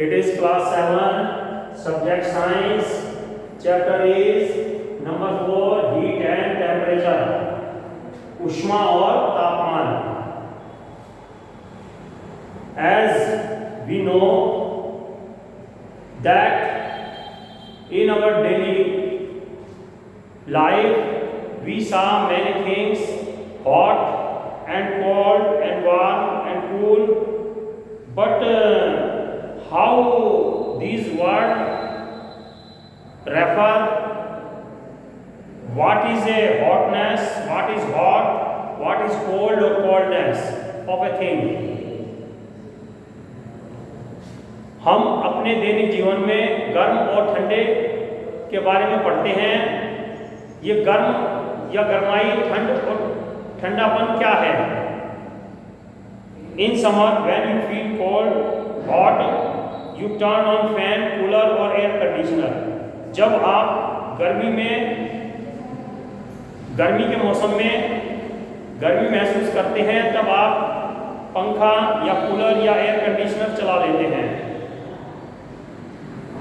It is class 7, subject science, chapter is number 4, heat and temperature, ऊष्मा और तापमान. As we know that in our daily life we saw many things, hot and cold and warm and cool, but how these words refer, what is a hotness, what is hot, what is cold or coldness of a thing. हम अपने दैनिक जीवन में गर्म और ठंडे के बारे में पढ़ते हैं. ये गर्म या गर्माई, ठंड और ठंडापन क्या है. In summer when you feel cold, hot, you turn on fan, cooler और air conditioner. जब आप गर्मी के मौसम में गर्मी महसूस करते हैं तब आप पंखा या कूलर या एयर कंडीशनर चला लेते हैं.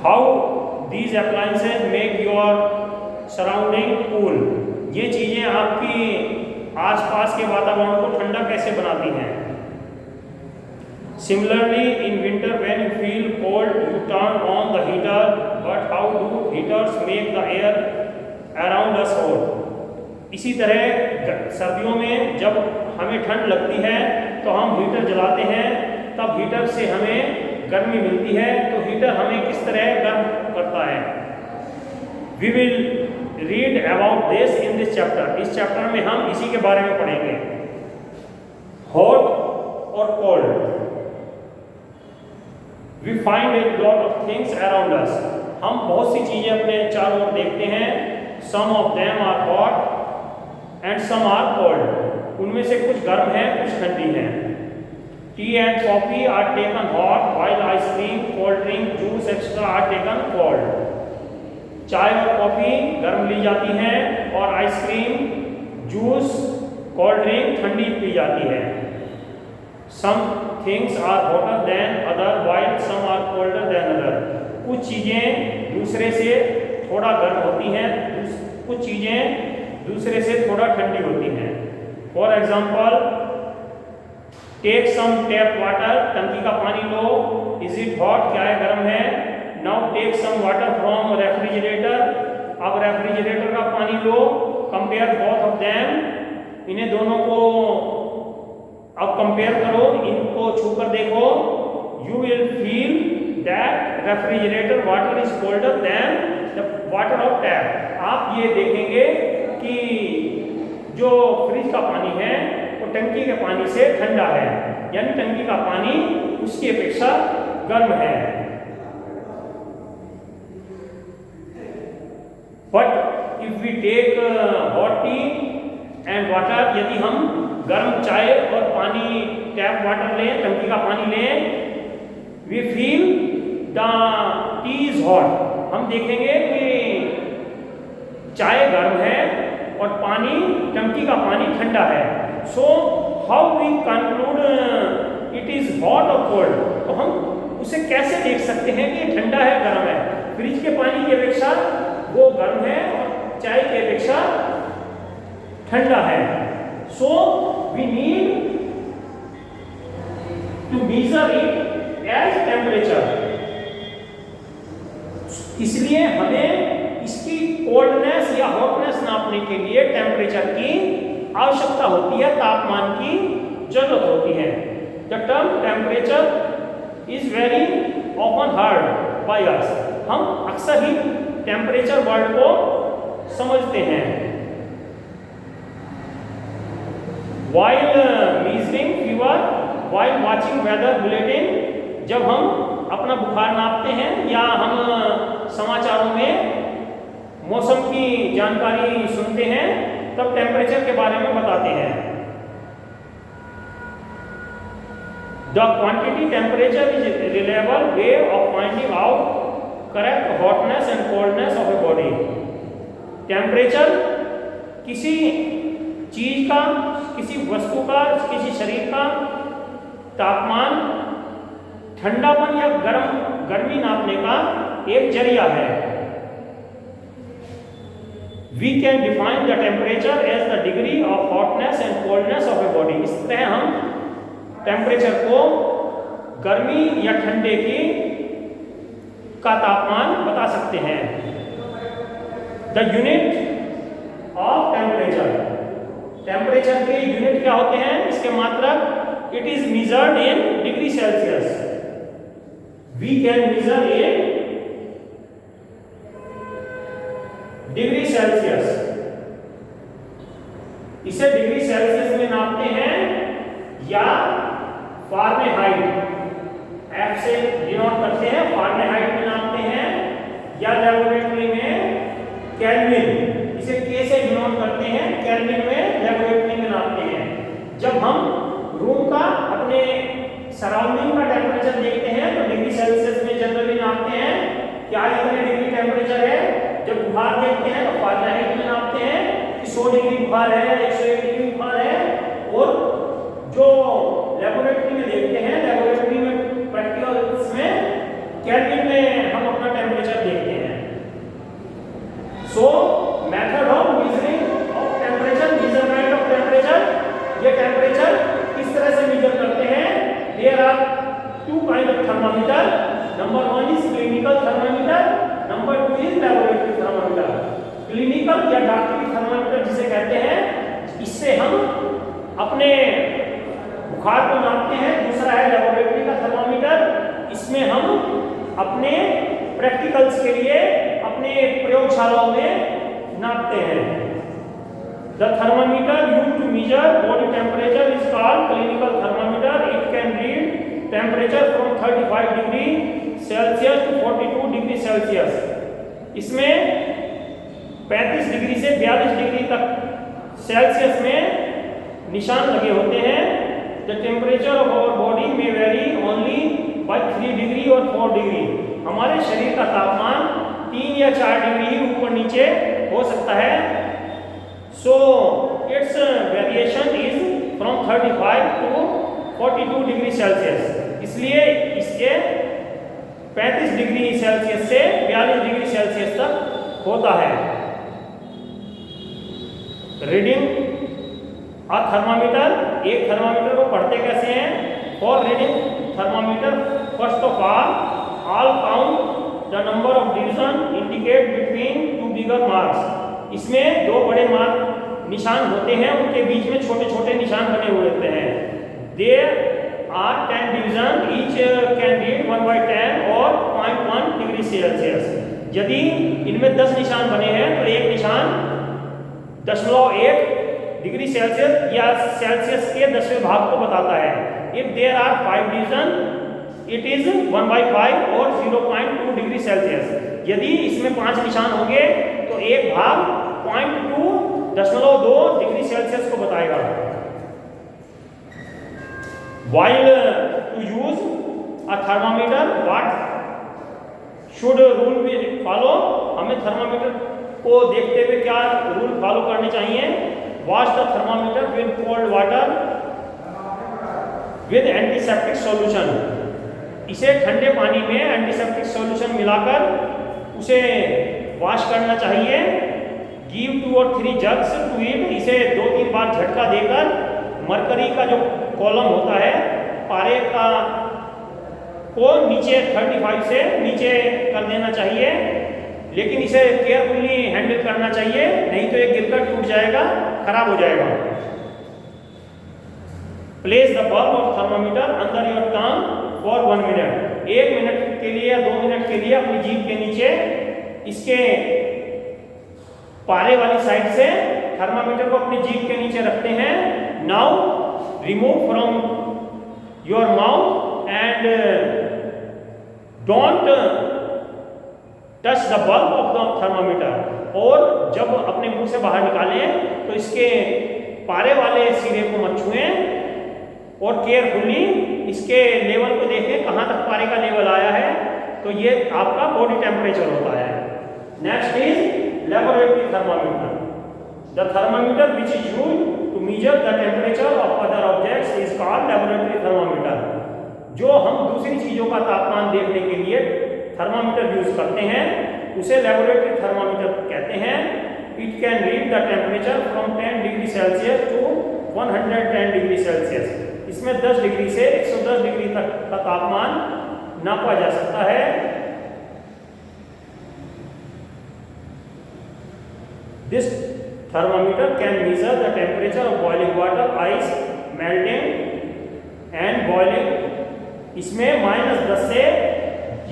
How these appliances make your surrounding cool. ये चीजें आपकी आसपास के वातावरण को ठंडा कैसे बनाती हैं. Similarly, in winter when you feel cold, you turn on the heater. But how do heaters make the air around us hot? इसी तरह सर्दियों में जब हमें ठंड लगती है तो हम हीटर जलाते हैं, तब हीटर से हमें गर्मी मिलती है. तो हीटर हमें किस तरह गर्म करता है. We will read about this in this chapter. इस चैप्टर में हम इसी के बारे में पढ़ेंगे. Hot और cold. We find a lot of things around us. हम बहुत सी चीजें अपने चारों ओर देखते हैं. Some of them are hot and some are cold. उनमें से कुछ गर्म हैं, कुछ ठंडी हैं. Tea and coffee are taken hot, while ice cream, cold drink, juice, etc. are taken cold. चाय और कॉफी गर्म ली जाती हैं और आइसक्रीम, जूस, कोल्ड ड्रिंक ठंडी पी जाती है. Some things are hotter than other, while some are colder than other. कुछ चीजें दूसरे से थोड़ा गर्म होती हैं, कुछ चीजें दूसरे से थोड़ा ठंडी होती हैं. For example, take some tap water. टंकी का पानी लो. इज इट हॉट, क्या है, गर्म है. Now take some water from refrigerator. अब रेफ्रिजरेटर का पानी लो. Compare both of them. इन्हें दोनों को अब कंपेयर करो, इनको छूकर देखो. You will feel that refrigerator water is colder than the water of tap. आप ये देखेंगे कि जो फ्रिज का पानी है वो टंकी के पानी से ठंडा है, यानी टंकी का पानी उसकी अपेक्षा गर्म है. But if we take hot tea and water, यदि हम गर्म चाय और पानी, टैप वाटर लें, टंकी का पानी लें, we feel the tea is hot. हम देखेंगे कि चाय गर्म है और पानी, टंकी का पानी ठंडा है. So how we conclude it is hot और कोल्ड. तो हम उसे कैसे देख सकते हैं कि ये ठंडा है, गर्म है. फ्रिज के पानी की अपेक्षा वो गर्म है और चाय की अपेक्षा ठंडा है. So we need to measure it as temperature. इसलिए हमें इसकी कोल्डनेस या हॉटनेस नापने के लिए टेम्परेचर की आवश्यकता होती है, तापमान की जरूरत होती है. The term temperature is very often heard by us. हम अक्सर ही टेम्परेचर वर्ड को समझते हैं. While measuring fever, while watching weather bulletin, जब हम अपना बुखार नापते हैं या हम समाचारों में मौसम की जानकारी सुनते हैं, तब टेम्परेचर के बारे में बताते हैं. The quantity temperature is a reliable way of finding out correct hotness and coldness of a body. Temperature किसी चीज का, किसी वस्तु का, किसी शरीर का तापमान, ठंडापन या भी नापने का एक जरिया है। We can define the temperature as the degree of hotness and coldness of a body। इस तरह हम टेम्परेचर को गर्मी या ठंडे की का तापमान बता सकते हैं। The unit of temperature, temperature के यूनिट क्या होते हैं, इसके मात्रक it is measured in degree Celsius. We can measure in degree Celsius, इसे डिग्री सेल्सियस में नापते हैं या फारेनहाइट, एफ से डिनोट करते हैं, फारेनहाइट में नापते हैं या लेबोरेटरी में केल्विन, इसे के से डिनोट करते हैं, केल्विन में लेबोरेटरी में नापते हैं। जब हम रूम का अपने सराउंडिंग का टेम्परेचर देखते हैं तो डिग्री सेल्सियस में जनरली नापते हैं, क्या इतने डिग्री टेम्परेचर है। जब बुखार देखते हैं तो फारेनहाइट में नापते हैं कि 100 डिग्री बुखार है, 101 डिग्री बुखार है। और जो लेबोरेटरी में देखते हैं, लेबोरेटरी में प्रैक्टिकल्स में केल्विन में हम अपना टेम्परेचर देखते हैं। So method of measuring of temperature, measurement of temperature, ये टेम्परेचर किस तरह से मेजर करते हैं। There are two kind of thermometer, number 1 is clinical thermometer, number 2 is laboratory thermometer. Clinical या डॉक्टरी थर्मामीटर जिसे कहते हैं, इससे हम अपने बुखार को नापते हैं। दूसरा है लेबोरेटरी का थर्मामीटर, इसमें हम अपने प्रैक्टिकल्स के लिए अपने प्रयोगशालाओं में नापते हैं। The thermometer used to measure body temperature is called clinical thermometer. It can read temperature from 35 degree Celsius to 42 degree Celsius. इसमें 35 डिग्री से 42 डिग्री तक सेल्सियस में निशान लगे होते हैं। The temperature of our body may vary only by 3 degree और 4 degree. हमारे शरीर का तापमान 3 या 4 डिग्री ही ऊपर नीचे हो सकता है। So its variation is from 35 to 42 degree Celsius. इसलिए इसके 35 डिग्री सेल्सियस से 42 डिग्री सेल्सियस तक होता है। रीडिंग अ थर्मामीटर, एक थर्मामीटर को पढ़ते कैसे हैं। For reading thermometer first of all count the number of division indicate between two bigger marks. इसमें दो बड़े मार्क निशान होते हैं, उनके बीच में छोटे छोटे निशान बने हुए होते हैं। There are 10 division, each can read 1/10 और 0.1 डिग्री सेल्सियस। यदि इनमें 10 निशान बने हैं तो एक निशान 0.1 डिग्री सेल्सियस या सेल्सियस के 10वें भाग को बताता है। If there are 5 division it is 1/5 और 0.2 डिग्री सेल्सियस। यदि इसमें 5 निशान होंगे तो एक भाग 0.2 डिग्री सेल्सियस को बताएगा। While to use a thermometer, what should rule we follow? हमें थर्मामीटर को देखते हुए क्या रूल फॉलो करने चाहिए। Wash the thermometer with cold water with antiseptic solution। इसे ठंडे पानी में एंटीसेप्टिक सॉल्यूशन मिलाकर उसे वॉश करना चाहिए। गिव 2 और 3 जग्स टू इट। इसे 2-3 बार झटका देकर मरकरी का जो कॉलम होता है पारे का को नीचे 35 से नीचे कर देना चाहिए, लेकिन इसे केयरफुली हैंडल करना चाहिए, नहीं तो ये गिरकर टूट जाएगा, खराब हो जाएगा। Place the bulb of thermometer under your tongue for 1 minute. 1 minute के लिए या 2 मिनट के लिए अपनी जीभ के नीचे इसके पारे वाली साइड से थर्मामीटर को अपनी जीभ के नीचे रखते हैं। Now remove from your mouth and don't touch the bulb of the thermometer. और जब अपने मुंह से बाहर निकालें तो इसके पारे वाले सिरे को मत छुएं और केयरफुली इसके लेवल को देखें कहाँ तक पारे का लेवल आया है। तो ये आपका बॉडी टेम्परेचर होता है। Next is laboratory thermometer. The thermometer which is used to measure the temperature of other objects is called laboratory thermometer. जो हम दूसरी चीजों का तापमान देखने के लिए थर्मामीटर यूज करते हैं उसे लेबोरेटरी थर्मामीटर कहते हैं। It can read the temperature from 10 degree Celsius to 110 degree Celsius. इसमें 10 डिग्री से 110 डिग्री तक का तापमान नापा जा सकता है। This thermometer can measure the temperature of boiling water, ice, melting and boiling। इसमें -10 से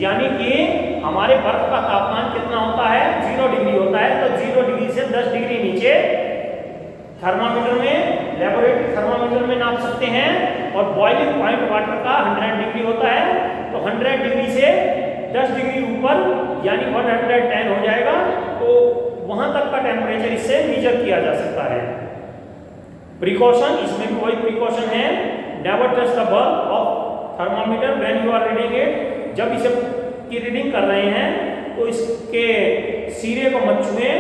यानी कि हमारे बर्फ का तापमान कितना होता है 0 डिग्री होता है, तो 0 डिग्री से 10 डिग्री नीचे थर्मामीटर में लेबोरेटरी थर्मामीटर में नाप सकते हैं। और बॉइलिंग पॉइंट वाटर का 100 डिग्री होता है, तो 100 डिग्री से 10 डिग्री ऊपर यानी 110 हो जाएगा, तो वहां तक का टेम्परेचर इससे मेजर किया जा सकता है। प्रिकॉशन, इसमें भी वही प्रिकॉशन है, never touch the bulb of thermometer when you are reading it. जब इसे की रीडिंग कर रहे हैं तो इसके सिरे को मत छुएं।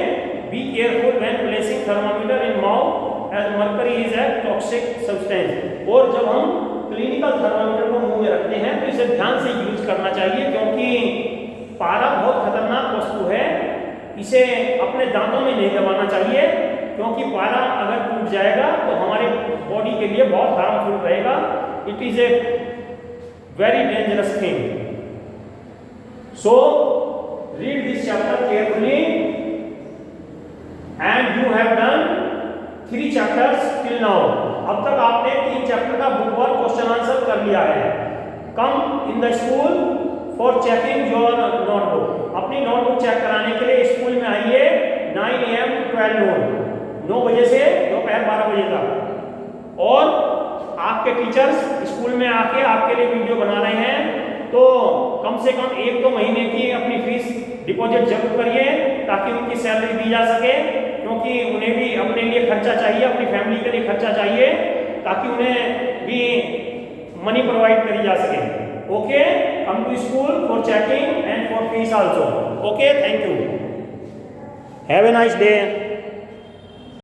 Be careful when placing thermometer in mouth as mercury is a toxic substance. और जब हम क्लिनिकल थर्मामीटर को मुंह में रखते हैं तो इसे ध्यान से यूज करना चाहिए, क्योंकि पारा बहुत खतरनाक वस्तु है। इसे अपने दांतों में नहीं दबाना चाहिए, क्योंकि पारा अगर टूट जाएगा तो हमारे बॉडी के लिए बहुत हार्मफुल रहेगा। It is a very dangerous thing. So read this chapter carefully and you have done 3 chapters till now. अब तक आपने 3 चैप्टर का बुक वर्क क्वेश्चन आंसर कर लिया है। Come in the school for checking your notebook. अपनी notebook check कराने के लिए स्कूल में आइए 9 AM to 12 noon, 9 बजे से दोपहर 12 बजे तक। और आपके टीचर्स स्कूल में आके आपके लिए वीडियो बना रहे हैं, तो कम से कम 1-2 महीने की अपनी फीस डिपॉजिट जरूर करिए, ताकि उनकी सैलरी दी जा सके, क्योंकि उन्हें भी अपने लिए खर्चा चाहिए, अपनी फैमिली के लिए खर्चा चाहिए, ताकि उन्हें भी मनी प्रोवाइड करी जा सके। Okay, come to school for checking and for fees also. Okay, thank you. Have a nice day.